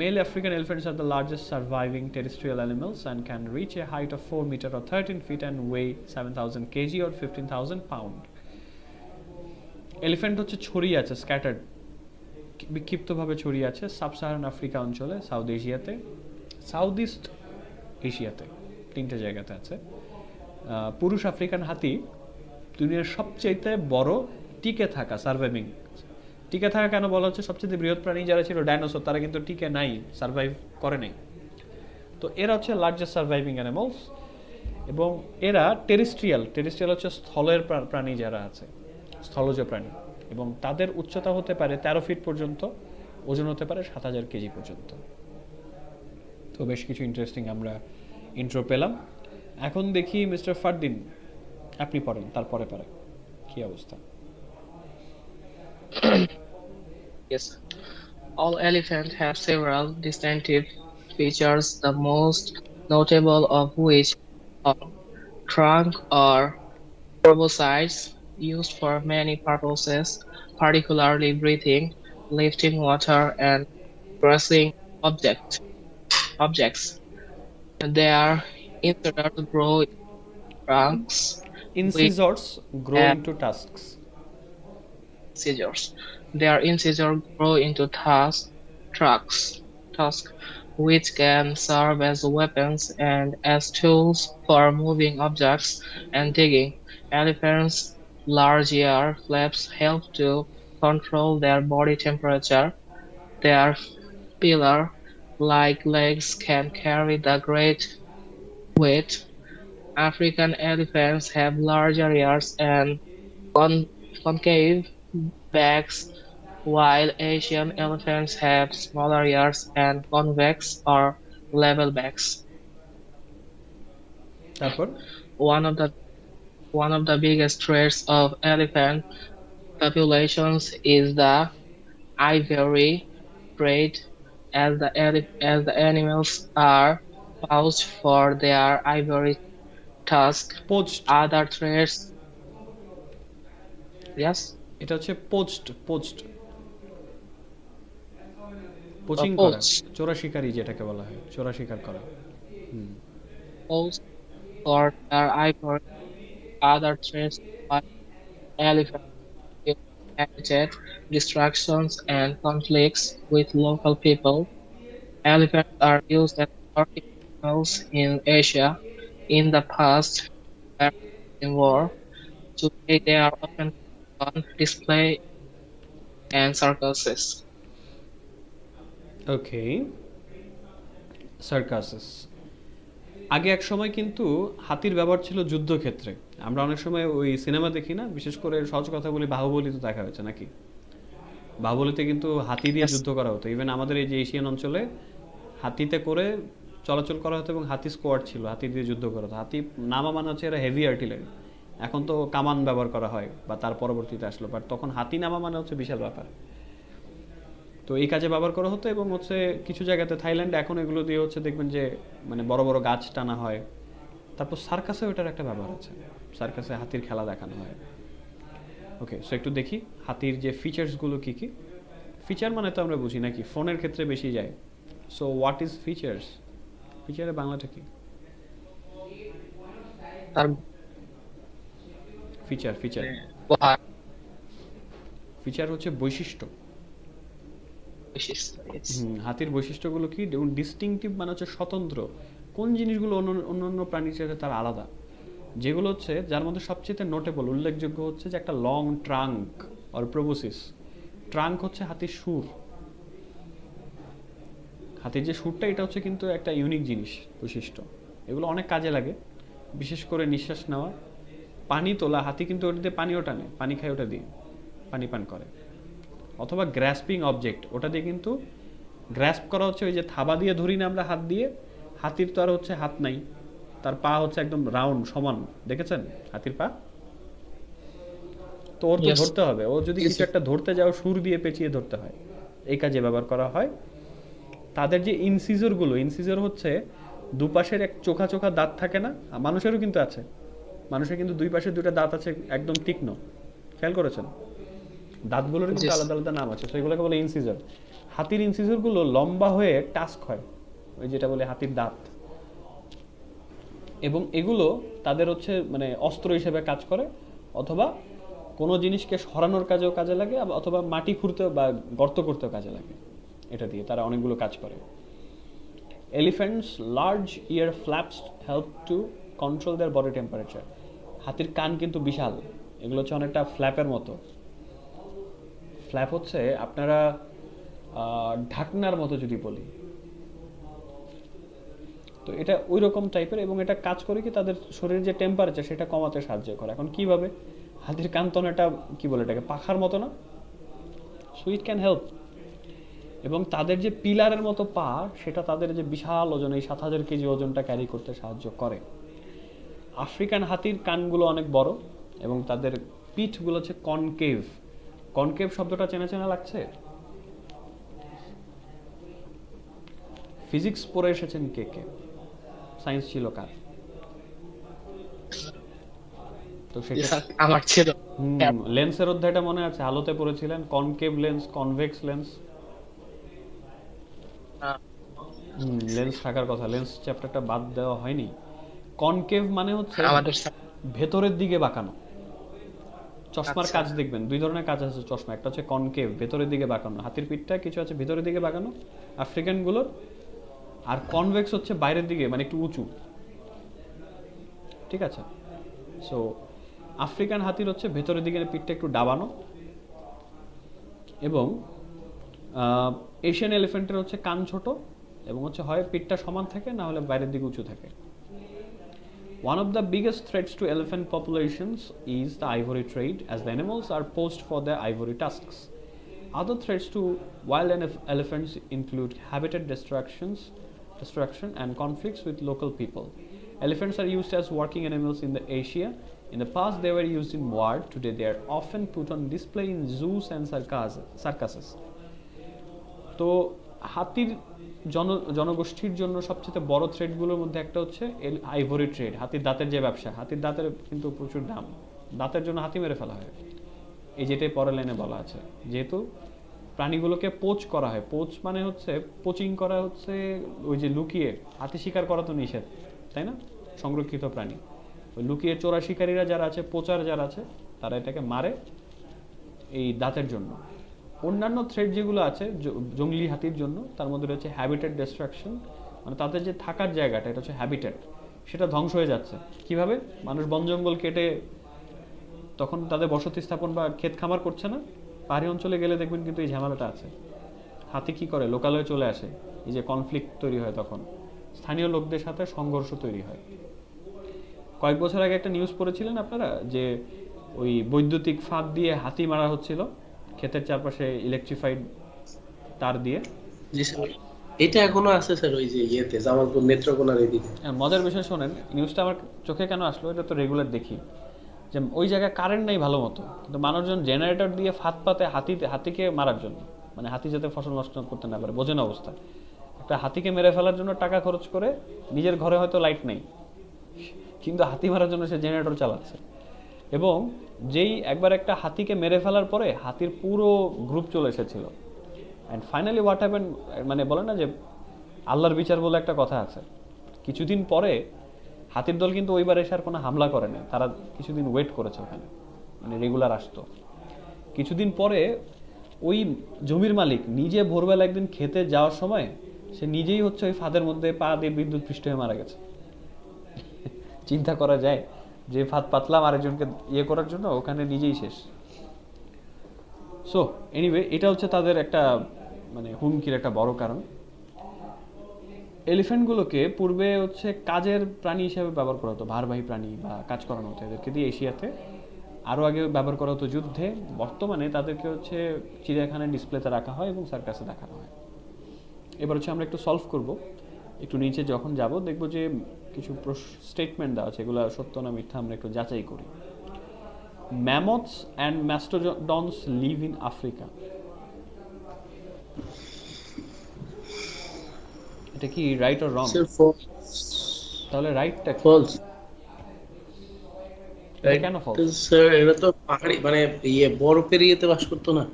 Male African elephants are the largest surviving terrestrial animals and can reach a height of 4 meters or 13 feet and weigh 7,000 kg or 15,000 pound. Elephant হচ্ছে ছড়িয়ে আছে, scattered, বিক্ষিপ্তভাবে ছড়িয়ে আছে sub Saharan Africa অঞ্চলে, south এশিয়াতে, south east এশিয়াতে, তিনটে জায়গাতে আছে। পুরুষ আফ্রিকান হাতি দুনিয়ার সবচেয়ে বড় টিকে থাকা সার্ভাইভিং। টিকে থাকা কেন বলা হচ্ছে? সবচেয়ে বৃহৎ প্রাণী যারা ছিল ডাইনোসর, তারা কিন্তু টিকে নাই, সার্ভাইভ করে নাই। তো এরা হচ্ছে লার্জেস্ট সার্ভাইভিং অ্যানিমালস এবং এরা টেরিস্ট্রিয়াল হচ্ছে স্থলের প্রাণী যারা আছে, স্থলজ প্রাণী, এবং তাদের উচ্চতা হতে পারে 13 ফিট পর্যন্ত, ওজন হতে পারে 7,000 কেজি পর্যন্ত। তো বেশ কিছু ইন্টারেস্টিং আমরা ইন্ট্রো পেলাম। এখন দেখি মিস্টার ফারদিন, আপনি পড়েন, তারপরে পারে কি অবস্থা? Yes, all elephants have several distinctive features, the most notable of which are trunk or proboscides used for many purposes, particularly breathing, lifting water, and grasping objects. Their incisors grow in trunks, Incisors grow into tusks. scissors. Their incisors grow into tusks, which can serve as weapons and as tools for moving objects and digging. Elephants' large ear flaps help to control their body temperature. Their pillar-like legs can carry the great weight. African elephants have larger ears and concave backs, while Asian elephants have smaller ears and convex or level backs. One of the biggest threats of elephant populations is the ivory trade, as the animals are poached for their ivory tusk. Other threats, yes. এটা হচ্ছে poached, poaching করা, চোরা শিকারী যেটাকে বলা হয়, চোরা শিকার করা। Poached for their ivory. Other threats by elephants include habitat destructions and conflicts with local people. Elephants are used as working animals in Asia in the past in war. Today they are often on display and circuses. ওকে, সার্কাসেস। আগে এক সময় কিন্তু হাতির ব্যবহার ছিল যুদ্ধক্ষেত্রে। আমরা অনেক সময় ওই সিনেমা দেখি না, বিশেষ করে সহজ কথা বলি, বাহুবলী তো দেখা হয়েছে নাকি? বাহুবলীতে কিন্তু হাতি দিয়ে যুদ্ধ করা হতো। ইভেন আমাদের এই যে এশিয়ান অঞ্চলে হাতিতে করে চলাচল করা হতো এবং হাতি স্কোয়াড ছিল, হাতি দিয়ে যুদ্ধ করা হতো। হাতি নামা মানে হচ্ছে এরা হেভি আর্টিলারি। এখন তো কামান ব্যবহার করা হয় বা তার পরবর্তীতে আসলো, বাট তখন হাতি নামা মানে হচ্ছে বিশাল ব্যাপার। তো এই কাজে ব্যবহার করা হতো এবং হচ্ছে কিছু জায়গাতে, থাইল্যান্ডে এখন এগুলো দিয়ে হচ্ছে দেখবেন যে মানে বড় বড় গাছ টানা হয়। তারপর সার্কাসেও এটার একটা ব্যবহার আছে, সার্কাসে হাতির খেলা দেখানো হয়। ওকে, সো একটু দেখি হাতির যে ফিচার্সগুলো কী কী। ফিচার মানে তো আমরা বুঝি নাকি, ফোনের ক্ষেত্রে বেশি যায়। So what is features? ফিচারের বাংলাটা কি? ফিচার হচ্ছে বৈশিষ্ট্য। হাতির বৈশিষ্ট্যগুলো কি? ডিস্টিংটিভ মানে হচ্ছে স্বতন্ত্র, কোন জিনিসগুলো অন্যান্য প্রাণীর সাথে তার আলাদা, যেগুলো হচ্ছে যার মধ্যে সবচেয়ে নোটেবল, উল্লেখযোগ্য হচ্ছে যে একটা long trunk or proboscis. Trunk হচ্ছে হাতির সুর, হাতির যে সুরটা, এটা হচ্ছে কিন্তু একটা ইউনিক জিনিস, বৈশিষ্ট্য। এগুলো অনেক কাজে লাগে, বিশেষ করে নিঃশ্বাস নেওয়া, পানি তোলা। হাতি কিন্তু ওটা দিয়ে পানিও টানে, পানি খায় ওটা দিয়ে, পানি পান করে। অথবা গ্রাস্পিং অবজেক্ট, ওটা দিয়ে কিন্তু গ্রাস্প করা হচ্ছে ওই যে থাবা দিয়ে ধরি না আমরা হাত দিয়ে, হাতির তো আর হচ্ছে হাত নাই, তার পা হচ্ছে একদম রাউন্ড সমান, দেখেছেন হাতির পা? তো ওর তো ধরতে হবে, ও যদি কিছু একটা ধরতে যাও সুর দিয়ে পেঁচিয়ে ধরতে হয়, এই কাজে ব্যবহার করা হয়। তাদের যে ইনসিজর হচ্ছে দুপাশের এক চোখা চোখা দাঁত থাকে না, মানুষেরও কিন্তু আছে, মানুষের কিন্তু দুই পাশে দুটো দাঁত আছে একদম তীক্ষ্ণ, খেয়াল করেছেন? দাঁতগুলোর কিন্তু Yes. আলাদা আলাদা নাম আছে, সেগুলোকে বলে ইনসিজর। হাতির ইনসিজর গুলো লম্বা হয়ে টাস্ক হয়, ওই যেটা বলে হাতির দাঁত, এবং এগুলো তাদের হচ্ছে মানে অস্ত্র হিসেবে কাজ করে, অথবা কোনো জিনিসকে সরানোর কাজেও কাজে লাগে, অথবা মাটি খুঁড়তেও বা গর্ত করতেও কাজে লাগে। এটা দিয়ে তারা অনেকগুলো কাজ করে। Elephants large year flaps help to control there body temperature. হাতির কান কিন্তু বিশাল, এগুলো হচ্ছে অনেকটা ফ্ল্যাপের মতো। ফ্ল্যাপ হচ্ছে আপনারা ঢাকনার মতো যদি বলি, তো এটা ওই রকম টাইপের, এবং এটা কাজ করে কি তাদের শরীরের যে টেম্পারেচার সেটা কমাতে সাহায্য করে। এখন কিভাবে? হাতির কান তো একটা কি বলে এটাকে, পাখার মতো না, সো ইট ক্যান হেল্প। এবং তাদের যে পিলারের মতো পা, সেটা তাদের যে বিশাল ওজন, এই 7,000 কেজি ওজনটা ক্যারি করতে সাহায্য করে। আফ্রিকান হাতির কানগুলো অনেক বড়, এবং তাদের পিঠগুলো হচ্ছে কনকেভ। কনকেভ শব্দটা চেনা চেনা লাগছে? ফিজিক্স পড়ে এসেছেন কে কে? সায়েন্স ছিল কার? তো সেটা আমার ছিল। লেন্সের অধ্যায়টা মনে আছে? আলোতে পড়েছিলেন concave lens, convex lens. Lens থাকার কথা, লেন্স চ্যাপ্টারটা বাদ দেওয়া হয়নি। কনকেভ মানে হচ্ছে আমাদের ভেতরের দিকে বাঁকানো। চশমার আচ্ছা কাজ দেখবেন, দুই ধরনের কাজ আছে চশমা, একটা হচ্ছে কনকেভ, ভেতরের দিকে বাঁকানো, হাতির পিঠটা কিছু আছে ভেতরের দিকে বাঁকানো আফ্রিকান গুলোর, আর কনভেক্স হচ্ছে বাইরের দিকে, মানে একটু উঁচু। ঠিক আছে, সো আফ্রিকান হাতির হচ্ছে ভেতরের দিকে পিঠটা একটু ডাবানো, এবং এশিয়ান এলিফ্যান্টের হচ্ছে কান ছোট, এবং হচ্ছে হয় পিঠটা সমান থাকে, না হলে বাইরের দিকে উঁচু থাকে। One of the biggest threats to elephant populations is the ivory trade, as the animals are poached for their ivory tusks. Other threats to wild elephants include habitat destruction and conflicts with local people. Elephants are used as working animals in the Asia. In the past, they were used in war. Today, they are often put on display in zoos and circuses. তো হাতির জনগোষ্ঠীর জন্য সবচেয়ে বড় থ্রেডগুলোর মধ্যে একটা হচ্ছে ivory trade, হাতির দাঁতের যে ব্যবসা। হাতির দাঁতের কিন্তু প্রচুর দাম, দাঁতের জন্য হাতি মেরে ফেলা হয়, এই যেটাই পরের লাইনে বলা আছে। যেহেতু প্রাণীগুলোকে পোচ করা হয়, পোচ মানে হচ্ছে পোচিং করা, হচ্ছে ওই যে লুকিয়ে, হাতি শিকার করা তো নিষেধ, তাই না, সংরক্ষিত প্রাণী। ওই লুকিয়ে চোরা শিকারীরা যারা আছে, পোচার যারা আছে, তারা এটাকে মারে এই দাঁতের জন্য। অন্যান্য থ্রেড যেগুলো আছে জঙ্গলি হাতির জন্য, তার মধ্যে রয়েছে হ্যাবিটেট ডিস্ট্রাকশন, মানে তাদের যে থাকার জায়গাটা, এটা হচ্ছে হ্যাবিটেট, সেটা ধ্বংস হয়ে যাচ্ছে। কিভাবে? মানুষ বন জঙ্গল কেটে তখন তাদের বসতি স্থাপন বা ক্ষেত খামার করছে না, পাহাড়ি অঞ্চলে গেলে দেখবেন কিন্তু এই ঝামেলাটা আছে। হাতি কি করে? লোকালয়ে চলে আসে, এই যে কনফ্লিক্ট তৈরি হয়, তখন স্থানীয় লোকদের সাথে সংঘর্ষ তৈরি হয়। কয়েক বছর আগে একটা নিউজ পড়েছিলেন আপনারা, যে ওই বৈদ্যুতিক ফাঁদ দিয়ে হাতি মারা হচ্ছিল ক্ষেতের চারপাশে ইলেকট্রিফাইড তার দিয়ে। এটা এখনো আছে স্যার, ওই যে ইয়েতে জামালপুর নেত্রকোনার এদিকে। মজার বিষয় শোনেন, নিউজটা আমার চোখে কেন আসলো, এটা তো রেগুলার দেখি, যে ওই জায়গায় কারেন্ট নেই ভালো মতো, কিন্তু মানুষজন জেনারেটর দিয়ে ফাঁদ পাতে হাতিকে মারার জন্য, মানে হাতি যাতে ফসল নষ্ট করতে না পারে, বোঝেন অবস্থা। একটা হাতিকে মেরে ফেলার জন্য টাকা খরচ করে, নিজের ঘরে হয়তো লাইট নেই, কিন্তু হাতি মারার জন্য সে জেনারেটর চালাচ্ছে। এবং যেই একবার একটা হাতিকে মেরে ফেলার পরে হাতির পুরো গ্রুপ চলে এসেছিল, অ্যান্ড ফাইনালি হোয়াট হ্যাপেন, মানে বলে না যে আল্লাহর বিচার বলে একটা কথা আছে। কিছুদিন পরে হাতির দল কিন্তু ওইবার এসে আর কোনো হামলা করেনি, তারা কিছুদিন ওয়েট করেছে ওখানে, মানে রেগুলার আসতো। কিছুদিন পরে ওই জমির মালিক নিজে ভোরবেলা একদিন খেতে যাওয়ার সময় সে নিজেই হচ্ছে ওই ফাঁদের মধ্যে পা দিয়ে বিদ্যুৎ পৃষ্ঠ হয়ে মারা গেছে। চিন্তা করা যায়, যে ফাঁদ পাতলাম আরেকজনকে ইয়ে করার জন্য, ওখানে নিজেই শেষ। সো এনিওয়ে, এটা হচ্ছে তাদের একটা মানে হুমকির একটা বড় কারণ। এলিফ্যান্টগুলোকে পূর্বে হচ্ছে কাজের প্রাণী হিসেবে ব্যবহার করা হতো, ভারবাহী প্রাণী বা কাজ করানো হতো এদেরকে দিয়ে এশিয়াতে। আরও আগে ব্যবহার করা হতো যুদ্ধে। বর্তমানে তাদেরকে হচ্ছে চিড়িয়াখানায় ডিসপ্লেতে রাখা হয় এবং সার্কাসে দেখানো হয়। এবার হচ্ছে আমরা একটু সলভ করব, একটু নিচে যখন যাব দেখব যে কিছু স্টেটমেন্ট দেওয়া আছে, এগুলো সত্য না মিথ্যা আমরা একটু যাচাই করি। ম্যামথস অ্যান্ড ম্যাস্টোডনস লিভ ইন আফ্রিকা, এটা কি রাইট অর রং? তাহলে রাইটটা ফলস। এটা কেন ফলস? স্যার এটা তো পাহাড়ি মানে বরফের ইয়েতে বাস করতো না।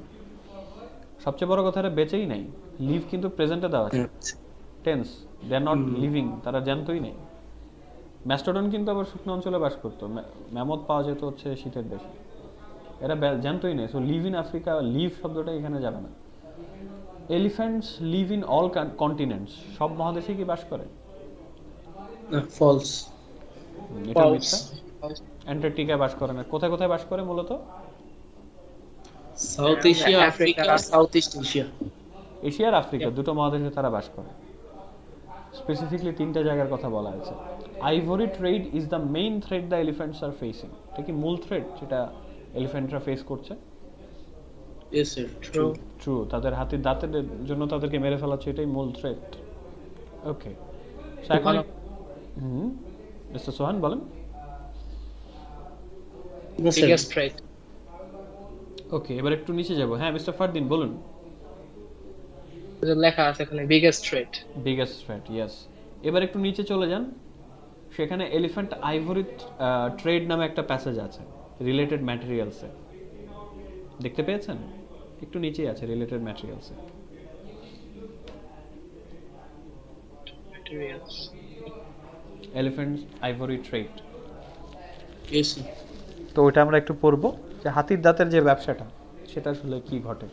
সবচেয়ে বড় কথা, এটা বেঁচেই নাই। লিভ কিন্তু প্রেজেন্টে দেওয়া আছে, আচ্ছা। Tense. They are not hmm. Living, তারা জ্যান্তই নেই। ম্যাস্টোডন কিন্তু আবার শুকনো অঞ্চলে বাস করতো, ম্যামথ পাওয়া যেত হচ্ছে শীতের দেশে। এরা জ্যান্তই নেই, so live in Africa, live শব্দটা এখানে যাবে না। Elephants live in all continents, সব মহাদেশে কি বাস করে? ফলস। এটা False. মিথ্যা। অ্যান্টার্কটিকায় বাস করে না। কোথায় কোথায় বাস করে মূলত? South And Asia, Africa. Africa, south east Asia. Asia আর আফ্রিকা, Yep. দুটো মহাদেশে তারা বাস করে। স্পেসিফিকলি তিনটা জায়গার কথা বলা আছে। Ivory trade is the main thread the elephants are facing. এটা কি মূল থ্রেড যেটা এলিফ্যান্টরা ফেস করছে? Yes sir, true. True. True, তাদের হাতির দাঁতের জন্য তাদেরকে মেরে ফেলাচ্ছে, এটাই মূল থ্রেট। ওকে, এখন One of মিস্টার সোহান বলেন। না the স্যার, biggest threat. ওকে, এবার একটু নিচে যাব। হ্যাঁ মিস্টার ফারদিন বলুন। লেখা আছে এখানে biggest threat. Biggest threat, yes. এবার একটু নিচে চলে যান, সেখানে এলিফ্যান্ট আইভরি ট্রেড নামে একটা প্যাসেজ আছে রিলেটেড ম্যাটেরিয়ালসে, দেখতে পেয়েছেন? একটু নিচেই আছে রিলেটেড ম্যাটেরিয়ালসে। Materials. Elephant ivory trade, yes sir. তো ওইটা আমরা একটু পড়বো যে হাতির দাঁতের যে ব্যবসাটা, সেটা আসলে কি ঘটে।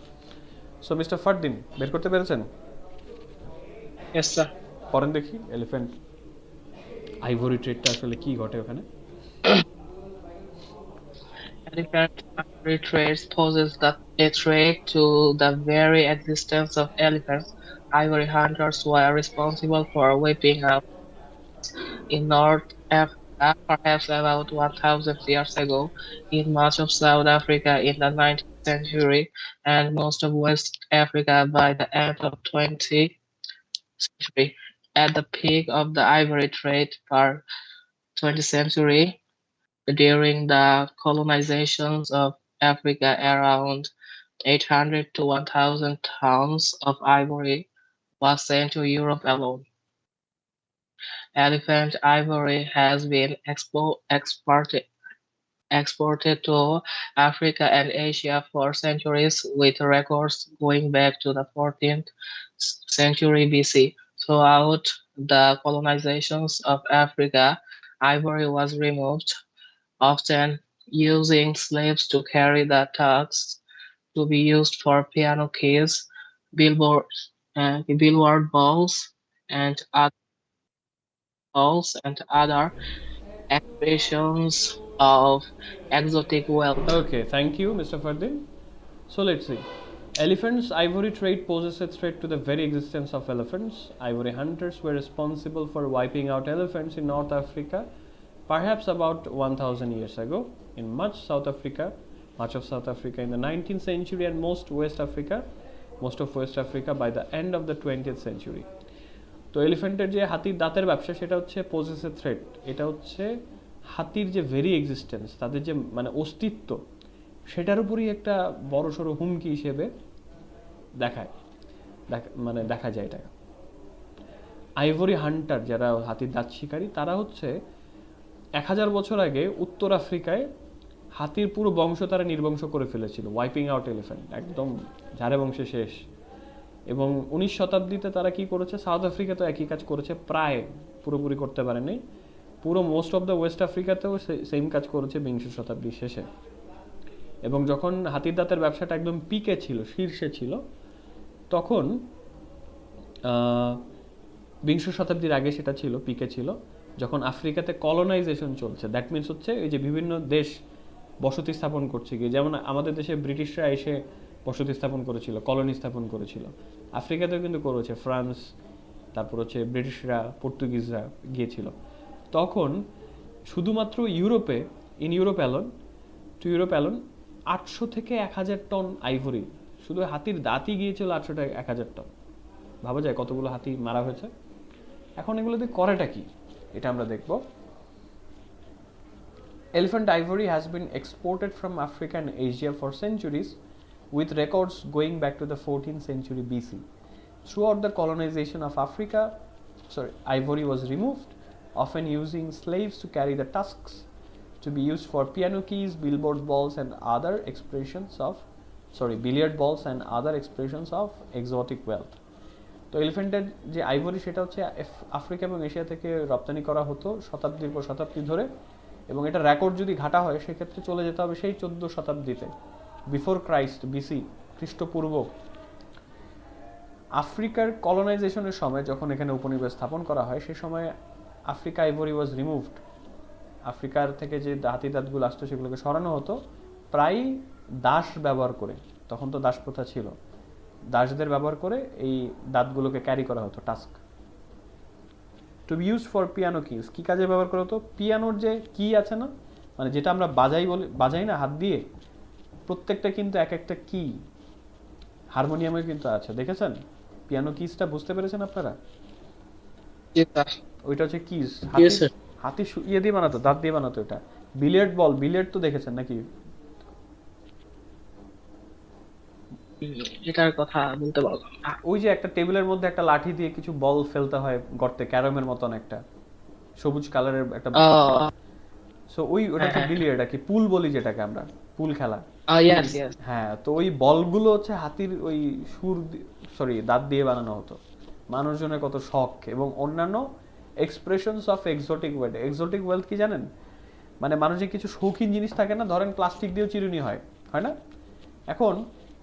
সো মিস্টার ফারদিন বের করতে পেরেছেন? Yes, sir. পড়েন দেখি এলিফ্যান্ট আইভরি ট্রেডটা আসলে কি ঘটে ওখানে। Elephant ivory trade poses a threat to the very existence of elephants. Ivory hunters were responsible for wiping out in North Africa, perhaps about 1,000 years ago, in much of South Africa in the 19th century, and most of West Africa by the end of 20th century. At the peak of the ivory trade per 20th century, during the colonizations of Africa, around 800 to 1,000 tons of ivory was sent to Europe alone. Elephant ivory has been exported to Africa and Asia for centuries, with records going back to the 14th century BC. Throughout the colonizations of Africa, ivory was removed, often using slaves to carry the tusks to be used for piano keys, billboard balls, and other expressions of exotic wealth. Okay, thank you, Mr. Fardin. So let's see. Elephants' ivory trade poses a threat to the very existence of elephants. Ivory hunters were responsible for wiping out elephants in North Africa, perhaps about 1,000 years ago, in much of South Africa in the 19th century, and most of West Africa by the end of the 20th century. তো এলিফ্যান্টের যে হাতির দাঁতের ব্যবসা, সেটা হচ্ছে poses এ threat. এটা হচ্ছে হাতির যে ভেরি এক্সিস্টেন্স, তাদের যে মানে অস্তিত্ব, সেটার উপরই একটা বড়সড় হুমকি হিসেবে দেখা যায় এটা। আইভরি হান্টার, যারা হাতির দাঁত শিকারী, তারা হচ্ছে 1000 বছর আগে উত্তর আফ্রিকায় হাতির পুরো বংশ তারা নির্বংশ করে ফেলেছিল, ওয়াইপিং আউট এলিফ্যান্ট, একদম ঝাড়ে বংশে শেষ। এবং 19 শতাব্দীতে তারা কি করেছে, সাউথ আফ্রিকাতেও একই কাজ করেছে, প্রায় পুরোপুরি করতে পারেনি, পুরো মোস্ট অফ দ্য ওয়েস্ট আফ্রিকাতেও সেম কাজ করেছে বিংশ শতাব্দীর শেষে। এবং যখন হাতির দাঁতের ব্যবসাটা একদম পিকে ছিল, শীর্ষে ছিল, তখন বিংশ শতাব্দীর আগে সেটা ছিল পিকে ছিল, যখন আফ্রিকাতে কলোনাইজেশন চলছে। দ্যাট মিনস হচ্ছে এই যে বিভিন্ন দেশ বসতি স্থাপন করছে গিয়ে, যেমন আমাদের দেশে ব্রিটিশরা এসে বসতি স্থাপন করেছিল, কলোনি স্থাপন করেছিল, আফ্রিকাতেও কিন্তু করেছে, ফ্রান্স, তারপর হচ্ছে ব্রিটিশরা, পর্তুগিজরা গিয়েছিল। তখন শুধুমাত্র ইউরোপ অ্যালন 800 থেকে 1000 টন আইভরি, শুধু হাতির দাঁতই গিয়েছিল 800 থেকে 1000 টন। ভাবা যায় কতগুলো হাতি মারা হয়েছে। এখন এগুলো দিয়ে করেটা কি, এটা আমরা দেখব। Elephant ivory has been exported from Africa and Asia for centuries, with records going back to the 14th century BC. Throughout the colonization of Africa, ivory was removed, often using slaves to carry the tusks to be used for piano keys, billiard balls and other expressions of exotic wealth. তো এলিফ্যান্টের যে ivory সেটা হচ্ছে Africa এবং Asia থেকে রপ্তানি করা হতো শতাব্দীর পর শতাব্দী ধরে, এবং এটা রেকর্ড যদি ঘাটা হয় সেক্ষেত্রে চলে যেতে হবে সেই 14 শতাব্দীতে, বিফোর ক্রাইস্ট, বিসি, খ্রিস্টপূর্ব। আফ্রিকার কলোনাইজেশনের সময় যখন এখানে উপনিবেশ স্থাপন করা হয় সেই সময় আফ্রিকা আইভরি ওয়াজ রিমুভড। আফ্রিকার থেকে যে হাতি দাঁতগুলো আসতো সেগুলোকে সরানো হতো প্রায় দাস ব্যবহার করে, তখন তো দাস প্রথা ছিল, দাসদের ব্যবহার করে এই দাঁতগুলোকে ক্যারি করা হতো, tusk. To be use for piano keys, কি কাজে ব্যবহার করা হতো? পিয়ানোর যে কি আছে না, মানে যেটা আমরা বাজাই না হাত দিয়ে, প্রত্যেকটা কিন্তু এক একটা কি, হারমোনিয়ামে কিন্তু আছে, দেখেছেন? পিয়ানো কিজটা বুঝতে পেরেছেন আপনারা? ওইটা হচ্ছে কিজ, হাতি ইয়ে দিয়ে বানাতো, দাঁত দিয়ে বানাতো। এটা বিলিয়ার্ড বল, বিলিয়ার্ড তো দেখেছেন নাকি? এটার কথা বলতে পারবো না। ওই যে একটা টেবিলের মধ্যে একটা লাঠি দিয়ে কিছু বল ফেলতে হয় গর্তে, ক্যারামের মতন একটা সবুজ কালারের একটা, সো ওটা হচ্ছে বিলিয়ার্ড আর কি, পুল বলি যেটাকে আমরা, পুল খেলা। হ্যাঁ, তো ওই বলগুলো হচ্ছে হাতির ওই দাঁত দিয়ে বানানো হতো। মানুষজনের কত শখ, এবং অন্যান্য expressions of exotic wealth. Exotic wealth কি জানেন? মানে মানুষের কিছু শৌখিন জিনিস থাকে না, ধরেন প্লাস্টিক দিয়েও চিরুনি হয়, হয় না? এখন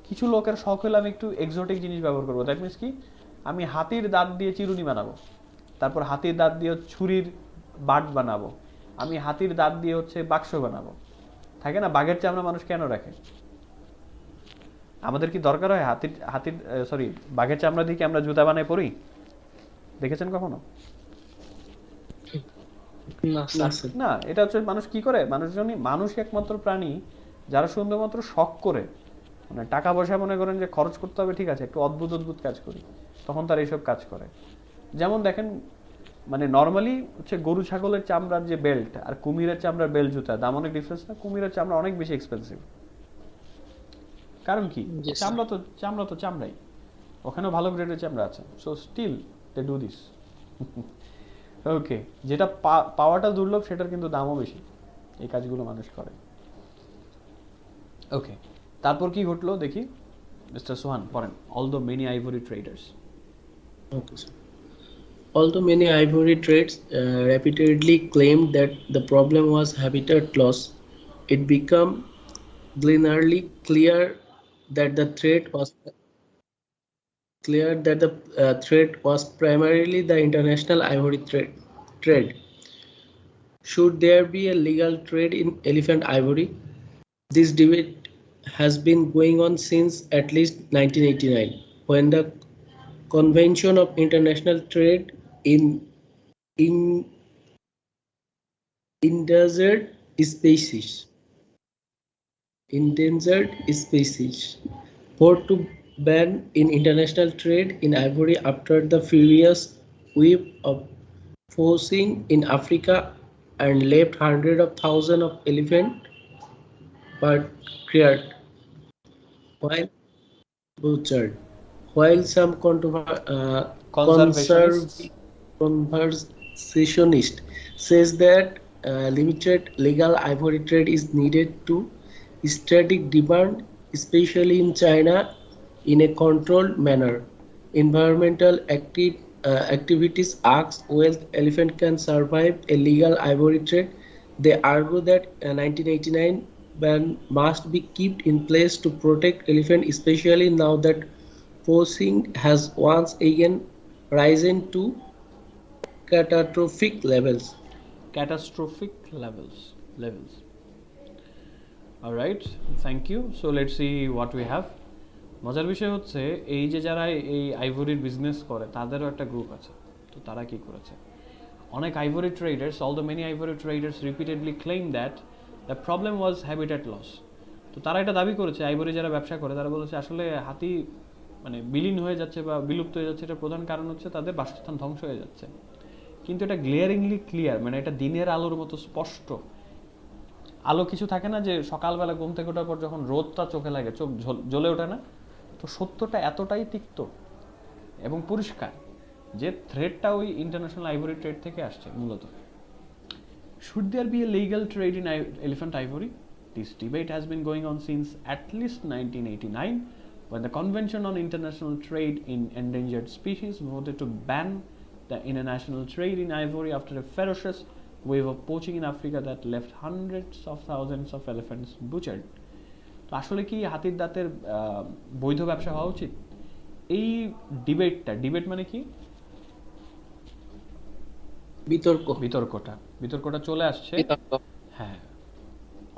কিছু লোকের শখ হলে আমি একটু এক্সোটিক জিনিস ব্যবহার করবো। দ্যাট মিনস কি, আমি হাতির দাঁত দিয়ে চিরুনি বানাবো, তারপর হাতির দাঁত দিয়ে ছুরির বাট বানাবো, আমি হাতির দাঁত দিয়ে হচ্ছে বাক্স বানাবো। থাকে না, বাঘের চামড়া মানুষ কেন রাখে? আমাদের কি দরকার হয় বাঘের চামড়া দিয়ে কি আমরা জুতা বানাই পরি? দেখেছেন কখনো? না, এটা হচ্ছে মানুষ কি করে, মানুষ একমাত্র প্রাণী যারা শুধুমাত্র শখ করে, মানে টাকা পয়সা মনে করেন যে খরচ করতে হবে, ঠিক আছে, একটু অদ্ভুত অদ্ভুত কাজ করি, তখন তারা এইসব কাজ করে। যেমন দেখেন, মানে নর্মালি হচ্ছে গরু ছাগলের চামড়ার যে বেল্ট আর কুমিরের চামড়ার বেল্ট জুতা দাম অনেক ডিফারেন্স না? কুমিরের চামড়া অনেক বেশি এক্সপেন্সিভ। কারণ কি? চামড়া তো চামড়াই, ওখানেও ভালো গ্রেডের চামড়া আছে। So still they do this. Okay, যেটা পাওয়াটা দুর্লভ সেটার কিন্তু দামও বেশি, এই কাজগুলো মানুষ করে। ওকে, তারপর কি ঘটলো দেখি, মিস্টার সোহান পড়েন। Although many ivory traders. Okay, sir. Although many ivory trades repeatedly claimed that the problem was habitat loss, it became glaringly clear that the threat was primarily the international ivory trade. Should there be a legal trade in elephant ivory? This debate has been going on since at least 1989, when the Convention of International Trade in Endangered Species voted to ban in international trade in ivory after the furious wave of poaching in Africa and left hundreds of thousands of elephants butchered. While some conservationists says that limited legal ivory trade is needed to static demand, especially in China, in a controlled manner. Environmental activities ask whether elephant can survive a legal ivory trade. They argue that 1989 ban must be kept in place to protect elephant, especially now that poaching has once again risen to catastrophic levels. Alright, thank you. So let's see what we have. মজার বিষয় হচ্ছে এই যে যারা এই আইভরির business করে তাদেরও একটা গ্রুপ আছে। তো তারা কি করেছে, অনেক ivory traders, although many ivory traders repeatedly claim that the problem was habitat loss. তো তারা এটা দাবি করেছে, আইভরি যারা ব্যবসা করে তারা বলেছে আসলে হাতি মানে বিলীন হয়ে যাচ্ছে বা বিলুপ্ত হয়ে যাচ্ছে, এটা প্রধান কারণ হচ্ছে তাদের বাসস্থান ধ্বংস হয়ে যাচ্ছে। কিন্তু এটা গ্লেয়ারিংলি ক্লিয়ার, মানে এটা দিনের আলোর মতো স্পষ্ট। আলো কিছু থাকে না যে সকালবেলা ঘুম থেকে ওঠার পর যখন রোদটা চোখে লাগে চোখ জ্বলে ওঠে না, তো সত্যটা এতটাই তিক্ত এবং পরিষ্কার যে থ্রেডটা ওই ইন্টারন্যাশনাল আইভরি ট্রেড থেকে আসছে মূলত। Should there be a legal trade in elephant ivory? This debate has been going on since at least 1989, when the Convention on International Trade in Endangered Species voted to ban the international trade in ivory after a ferocious wave of poaching in Africa that left hundreds of thousands of elephants butchered. তো আসলে কি হাতির দাঁতের বৈধ ব্যবসা হওয়া উচিত? এই ডিবেট মানে কি? বিতর্কটা চলে আসছে হ্যাঁ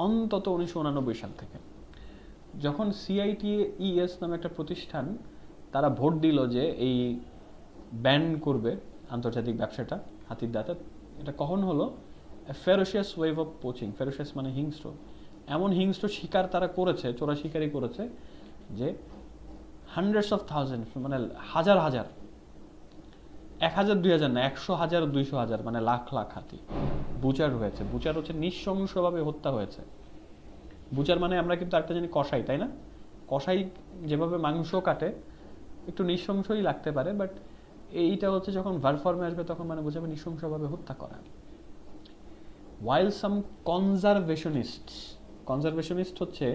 অন্তত 1989 সাল থেকে, যখন CITES নামে একটা প্রতিষ্ঠান তারা ভোট দিল যে এই ব্যান করবে আন্তর্জাতিক ব্যবসাটা হাতির দাঁতের। এটা কখন হলো? ফেরোশিয়াস ওয়েভ অফ পোচিং, ফেরোশিয়াস মানে হিংস্র, এমন হিংস্র শিকার তারা করেছে, চোরা শিকারি করেছে যে হান্ড্রেডস অফ থাউজেন্ড মানে হাজার 1000 2000 না 100,000 200,000 মানে লাখ হাতি বুচার হয়েছে। বুচার হচ্ছে নৃশংসভাবে হত্যা হয়েছে। বুচার মানে আমরা কিন্তু একটা জানি কসাই, তাই না? কসাই যেভাবে মাংস কাটে একটু নৃশংসই লাগতে পারে, বাট এইটা হচ্ছে যখন ভার্ব ফর্মে আসবে তখন মানে বোঝাবে নৃশংসভাবে হত্যা করা। while some কনজারভেশনিস্ট হচ্ছে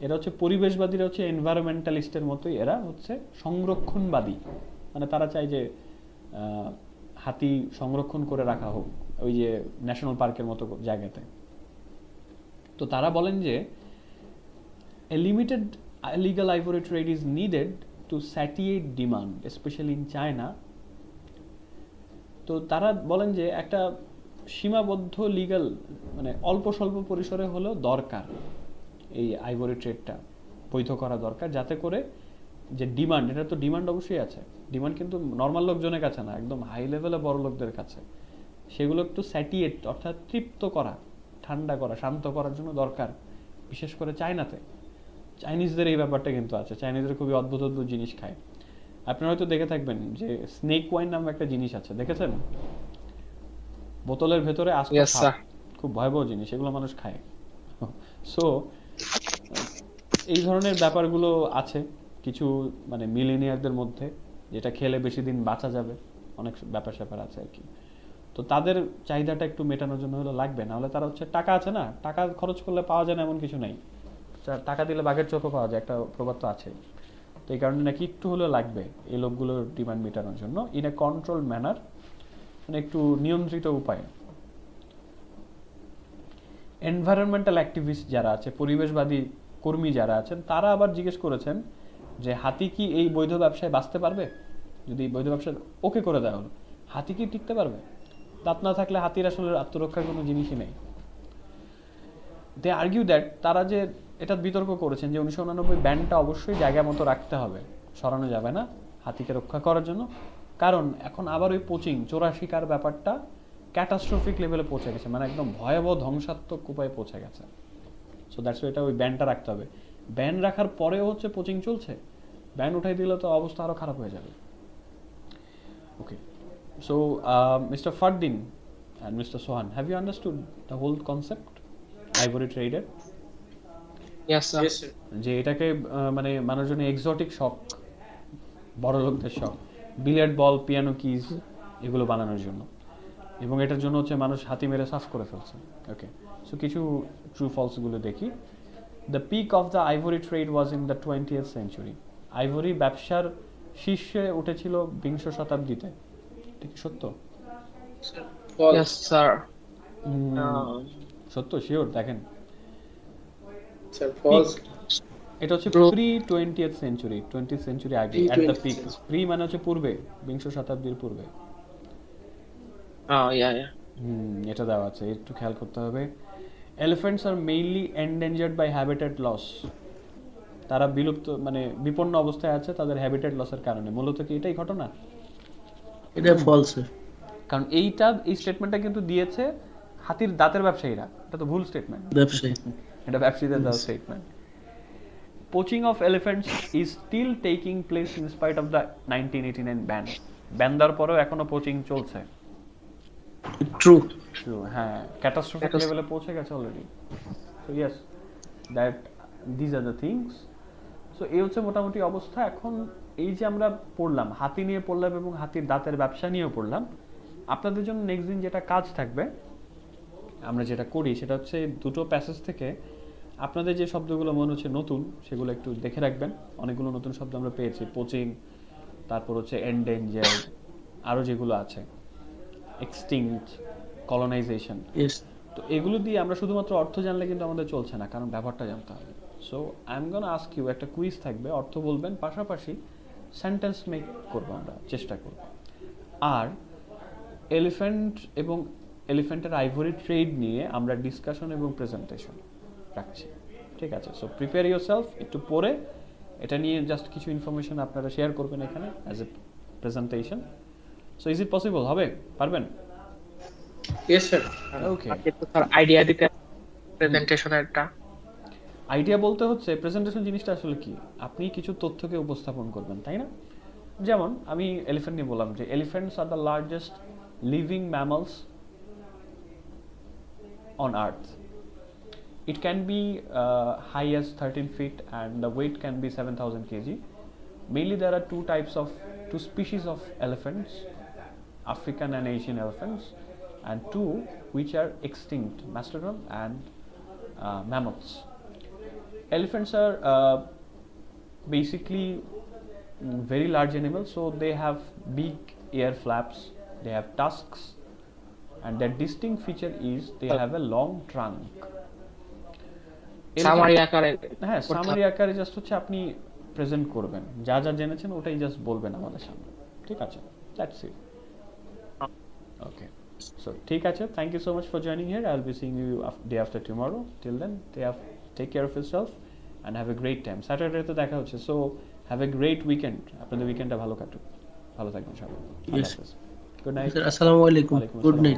এরা হচ্ছে পরিবেশবাদীরা, হচ্ছে এনভায়রনমেন্টালিস্টের মতোই, এরা হচ্ছে সংরক্ষণবাদী, মানে তারা চায় যে হাতি সংরক্ষণ করে রাখা হোক ওই যে ন্যাশনাল পার্কের মতো জায়গাতে। তো তারা বলেন যে a limited illegal ivory trade is needed to satiate demand, especially in China. তো তারা বলেন যে একটা সীমাবদ্ধ লিগ্যাল মানে অল্প স্বল্প পরিসরে হলেও দরকার এই আইভরি ট্রেডটা বৈধ করা দরকার, যাতে করে যে ডিমান্ড, এটা তো ডিমান্ড অবশ্যই আছে, ডিমান্ড কিন্তু নর্মাল লোকজনের কাছে না, একদম হাই লেভেলে বড় লোকদের কাছে, সেগুলো একটু স্যাটিয়েট অর্থাৎ তৃপ্ত করা, ঠান্ডা করা, শান্ত করার জন্য দরকার, বিশেষ করে চায়নাতে। চাইনিজদের এই ব্যাপারটা কিন্তু আছে, চাইনিজরা খুবই অদ্ভুত জিনিস খায়। আপনারা হয়তো দেখে থাকবেন যে স্নেক ওয়াইন নামে একটা জিনিস আছে, দেখেছেন? বোতলের ভেতরে আস্ত সাপ, খুব ভয়াবহ জিনিস, এগুলো মানুষ খায়। সো এই ধরনের ব্যাপারগুলো আছে কিছু মানে মিলেনিয়ারদের মধ্যে, যেটা খেলে বেশি দিন বাঁচা যাবে, অনেক ব্যাপার স্যাপার আছে আর কি। তো তাদের চাহিদাটা একটু মেটানোর জন্য হলো লাগবে, না হলে তারা হচ্ছে টাকা আছে না, টাকা খরচ করলে পাওয়া যায় না এমন কিছু নাই, টাকা দিলে বাঘের চোখও পাওয়া যায়, একটা প্রবাদ তো আছে। তো এই কারণে নাকি একটু হলেও লাগবে এই লোকগুলোর ডিমান্ড মেটানোর জন্য, ইন এ কন্ট্রোল ম্যানার, মানে একটু নিয়ন্ত্রিত উপায়ে। এনভায়রনমেন্টাল অ্যাক্টিভিস্ট যারা আছে, পরিবেশবাদী কর্মী যারা আছেন, তারা আবার জিজ্ঞেস করেছেন যে হাতি কি এই বৈধ ব্যবসায় বাঁচতে পারবে? যদি বৈধ ব্যবসা ওকে করে দেওয়া হলো, হাতি কি টিকতে পারবে? দাঁত না থাকলে হাতির আসলে আত্মরক্ষার কোনো জিনিসই নেই। দে আর্গিউ দ্যাট, তারা যে এটা বিতর্ক করেছেন যে 1989 ব্যানটা অবশ্যই জায়গা মতো রাখতে হবে, সরানো যাবে না হাতিকে রক্ষা করার জন্য, কারণ এখন আবার ওই পোচিং, চোরা শিকার ব্যাপারটা ক্যাটাস্ট্রফিক লেভেলে পৌঁছে গেছে, মানে একদম ভয়াবহ ধ্বংসাত্মক উপায়ে পৌঁছে গেছে। সো দ্যাটস এটা ওই ব্যানটা রাখতে হবে। ব্যান রাখার পরেও হচ্ছে পোচিং চলছে, ব্যান উঠাই দিলে তো অবস্থা আরো খারাপ হয়ে যাবে। Okay, so mister Fardin and Mr. Sohan, have you understood the whole concept ivory trader? Yes sir. যে এটাকে মানে মানুষজন এক্সোটিক শখ, বড় লোকদের শখ, বিলিয়ার্ড বল, পিয়ানো কিজ এগুলো বানানোর জন্য, এবং এটার জন্য হচ্ছে মানুষ হাতি মেরে সাফ করে ফেলছে। ওকে, সো কিছু ট্রু ফলস গুলো দেখি। The peak of the ivory trade was in the 20th century. Ivory ব্যবসার শীর্ষে উঠেছিল বিংশ শতাব্দীতে, ঠিক সত্য? Yes sir. সত্য, শিওর? দেখেন এটা হচ্ছে pre 20th century, 20th century আগে, এট দ্য পিক। প্রি মানে হচ্ছে পূর্বে, বিংশ শতাব্দীর পূর্বে। এটা দেওয়া আছে, একটু খেয়াল করতে হবে। Elephants are mainly endangered by habitat loss, তারা বিলুপ্ত মানে বিপন্ন অবস্থায় আছে তাদের হ্যাবিটেট লসের কারণে। মূলত কি এটাই ঘটনা? এটা ফলস, কারণ এই স্টেটমেন্টটা কিন্তু দিয়েছে হাতির দাঁতের ব্যবসায়ীরা, এটা তো ভুল স্টেটমেন্ট, এটা ব্যবসায়ীদের দেওয়া statement. Poaching of elephants is still taking place in spite of the 1989 ban. Ban দেওয়ার পরেও এখনো পোচিং চলছে। ট্রু, হ্যাঁ, ক্যাটাস্ট্রফিক লেভেলে পৌঁছে গেছে already. So yes, that this are the things. So এই হচ্ছে মোটামুটি অবস্থা। এখন এই যে আমরা পড়লাম, হাতি নিয়ে পড়লাম এবং হাতির দাঁতের ব্যবসা নিয়েও পড়লাম, আপনাদের জন্য নেক্সট দিন যেটা কাজ থাকবে আমরা যেটা করি সেটা হচ্ছে দুটো প্যাসেজ থেকে আপনাদের যে শব্দগুলো মনে হচ্ছে নতুন সেগুলো একটু দেখে রাখবেন। অনেকগুলো নতুন শব্দ আমরা পেয়েছি, পোচিং, তারপর হচ্ছে এন্ডেঞ্জার, আরও যেগুলো আছে, এক্সটিংক্ট, কলোনাইজেশন। Yes. তো এগুলো দিয়ে আমরা শুধুমাত্র অর্থ জানলে কিন্তু আমাদের চলছে না, কারণ ব্যবহারটা জানতে হবে। So I am gonna ask you, একটা কুইজ থাকবে, অর্থ বলবেন, পাশাপাশি সেন্টেন্স মেক করবো, আমরা চেষ্টা করব। আর এলিফ্যান্ট এবং এলিফ্যান্টের আইভরি ট্রেড নিয়ে আমরা ডিসকাশন এবং প্রেজেন্টেশন রাখছি, ঠিক আছে? সো প্রিপেয়ার ইউর সেলফ, একটু পরে এটা নিয়ে জাস্ট কিছু ইনফরমেশন আপনারা শেয়ার করবেন এখানে as a presentation. So is it possible? হবে? পারবেন? Yes, sir. ওকে। আপনি তো স্যার আইডিয়া দিতে প্রেজেন্টেশনেরটা। আইডিয়া বলতে হচ্ছে প্রেজেন্টেশন জিনিসটা আসলে কি, আপনি কিছু তথ্যকে উপস্থাপন করবেন, তাই না? যেমন আমি এলিফ্যান্ট নিয়ে বললাম যে elephants are the largest living mammals on earth. It can be high as 13 feet and the weight can be 7,000 kg. Mainly there are two species of elephants, African and Asian elephants, and two which are extinct, mastodon and mammoths. Elephants are basically very large animals, so they have big ear flaps, they have tusks, and their distinct feature is they have a long trunk. Summary আকারে হ্যাঁ, summary আকারে just হচ্ছে আপনি present করবেন, যা যা জেনেছেন ওটাই জাস্ট বলবেন আমাদের সামনে, ঠিক আছে? That's it. ওকে, সো ঠিক আছে, thank you so much for joining here. I will be seeing you day after tomorrow. Till then take care of yourself and have a great time. স্যাটারডেতে দেখা হচ্ছে, so have a great weekend. আপনাদের উইকেন্ডটা ভালো কাটুক, ভালো থাকবেন সবাই। Yes. Good night. Sir, assalamu alaikum. ওয়ালাইকুম Good আসসালাম। night.